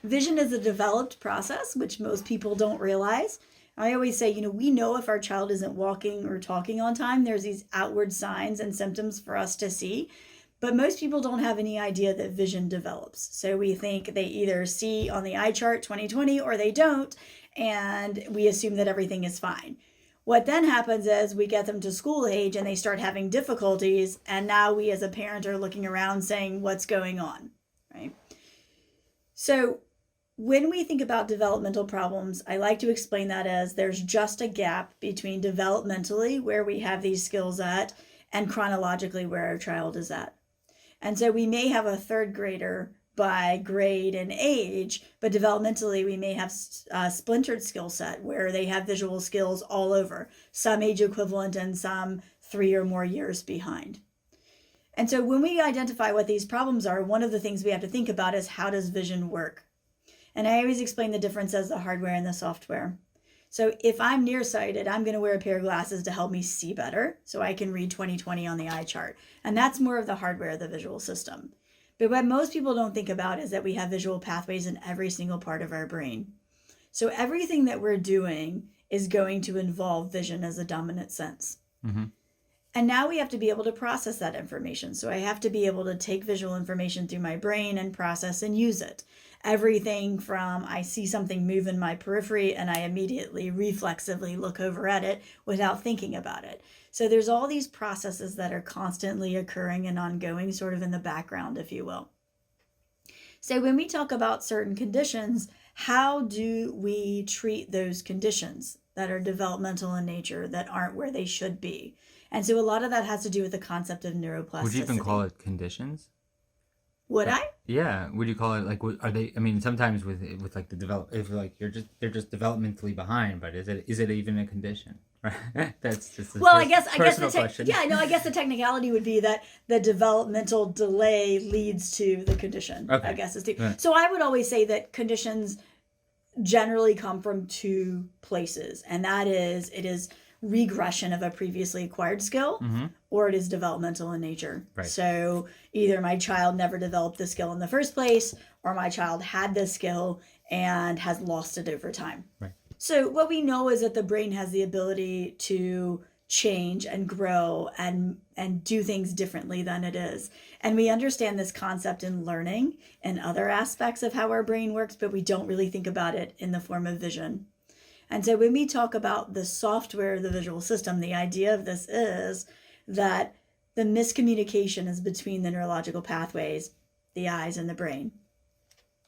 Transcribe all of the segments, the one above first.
Vision is a developed process, which most people don't realize. I always say, we know if our child isn't walking or talking on time, there's these outward signs and symptoms for us to see. But most people don't have any idea that vision develops. So we think they either see on the eye chart 20/20 or they don't, and we assume that everything is fine. What then happens is we get them to school age and they start having difficulties, and now we as a parent are looking around saying, what's going on, right? So when we think about developmental problems, I like to explain that as there's just a gap between developmentally, where we have these skills at, and chronologically, where our child is at. And so we may have a third grader by grade and age, but developmentally we may have a splintered skill set where they have visual skills all over, some age equivalent and some 3 or more years behind. And so when we identify what these problems are, one of the things we have to think about is, how does vision work? And I always explain the difference as the hardware and the software. So if I'm nearsighted, I'm going to wear a pair of glasses to help me see better so I can read 20/20 on the eye chart. And that's more of the hardware of the visual system. But what most people don't think about is that we have visual pathways in every single part of our brain. So everything that we're doing is going to involve vision as a dominant sense. Mm-hmm. And now we have to be able to process that information. So I have to be able to take visual information through my brain and process and use it. Everything from I see something move in my periphery and I immediately reflexively look over at it without thinking about it. So there's all these processes that are constantly occurring and ongoing, sort of in the background, if you will. So when we talk about certain conditions, how do we treat those conditions that are developmental in nature, that aren't where they should be? And so a lot of that has to do with the concept of neuroplasticity. Would you even call it conditions? Would I? Yeah. Would you call it like? Are they? I mean, sometimes with like the if like they're just developmentally behind, but is it even a condition? Right. That's just a I guess question. Yeah, no, I guess the technicality would be that the developmental delay leads to the condition. Okay. I guess is the, Right. So I would always say that conditions generally come from two places, and that is, it is regression of a previously acquired skill, Mm-hmm. or it is developmental in nature. Right. So either my child never developed the skill in the first place, or my child had the skill and has lost it over time. Right. So what we know is that the brain has the ability to change and grow and do things differently than it is. And we understand this concept in learning and other aspects of how our brain works, but we don't really think about it in the form of vision. And so when we talk about the software of the visual system, the idea of this is that the miscommunication is between the neurological pathways, the eyes and the brain.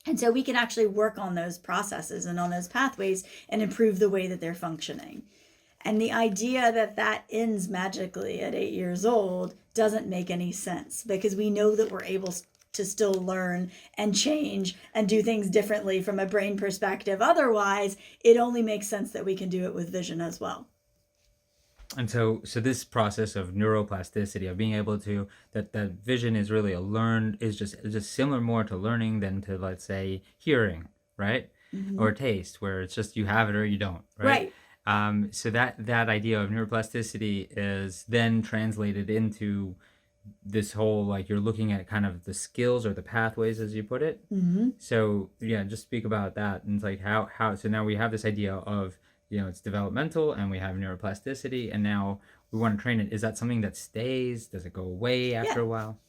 And so we can actually work on those processes and on those pathways and improve the way that they're functioning. And the idea that that ends magically at 8 years old doesn't make any sense, because we know that we're able to still learn and change and do things differently from a brain perspective. Otherwise, it only makes sense that we can do it with vision as well. And so this process of neuroplasticity, of being able to, that vision is really is just similar more to learning than to, let's say, hearing, right? Mm-hmm. Or taste, where it's just you have it or you don't, right? So that idea of neuroplasticity is then translated into this whole, like, you're looking at kind of the skills or the pathways, as you put it. Mm-hmm. So yeah, just speak about that. And it's like how so now we have this idea of, it's developmental and we have neuroplasticity, and now we want to train it. Is that something that stays? Does it go away after a while?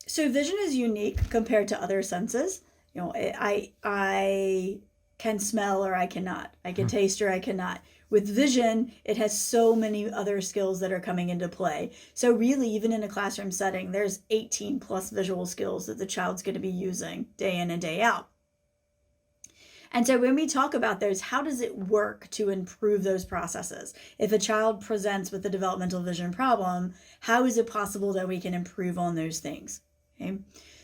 So vision is unique compared to other senses. I can smell or I cannot. I can taste or I cannot. With vision, it has so many other skills that are coming into play. So really, even in a classroom setting, there's 18 plus visual skills that the child's going to be using day in and day out. And so when we talk about those, how does it work to improve those processes? If a child presents with a developmental vision problem, how is it possible that we can improve on those things? Okay.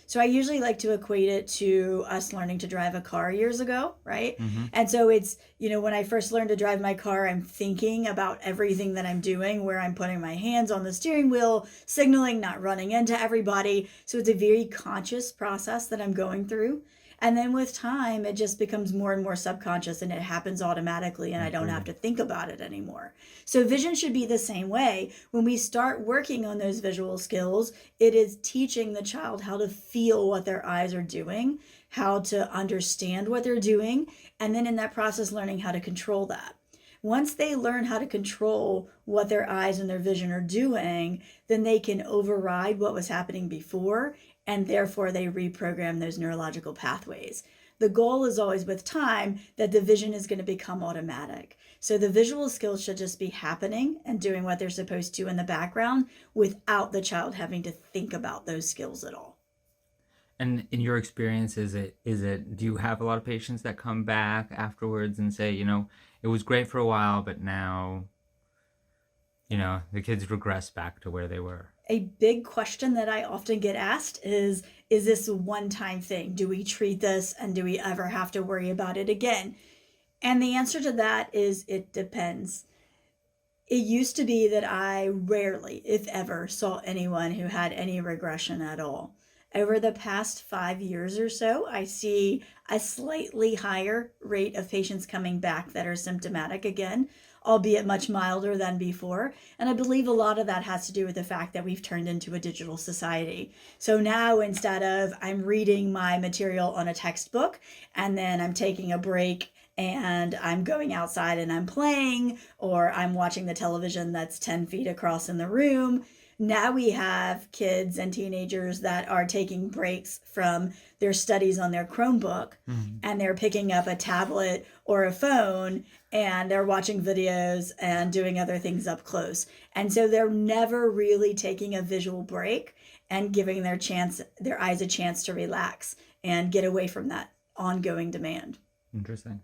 So I usually like to equate it to us learning to drive a car years ago, right? Mm-hmm. And so it's, when I first learned to drive my car, I'm thinking about everything that I'm doing, where I'm putting my hands on the steering wheel, signaling, not running into everybody. So it's a very conscious process that I'm going through. And then with time, it just becomes more and more subconscious and it happens automatically, and I don't have to think about it anymore. So vision should be the same way. When we start working on those visual skills, it is teaching the child how to feel what their eyes are doing, how to understand what they're doing, and then in that process, learning how to control that. Once they learn how to control what their eyes and their vision are doing, then they can override what was happening before, and therefore they reprogram those neurological pathways. The goal is always with time that the vision is going to become automatic. So the visual skills should just be happening and doing what they're supposed to in the background without the child having to think about those skills at all. And in your experience, do you have a lot of patients that come back afterwards and say, it was great for a while, but now, the kids regress back to where they were? A big question that I often get asked is this a one-time thing? Do we treat this and do we ever have to worry about it again? And the answer to that is it depends. It used to be that I rarely, if ever, saw anyone who had any regression at all. Over the past 5 years or so, I see a slightly higher rate of patients coming back that are symptomatic again, albeit much milder than before. And I believe a lot of that has to do with the fact that we've turned into a digital society. So now instead of I'm reading my material on a textbook and then I'm taking a break and I'm going outside and I'm playing, or I'm watching the television that's 10 feet across in the room, now we have kids and teenagers that are taking breaks from their studies on their Chromebook, and they're picking up a tablet or a phone and they're watching videos and doing other things up close. And so they're never really taking a visual break and giving their eyes a chance to relax and get away from that ongoing demand. Interesting.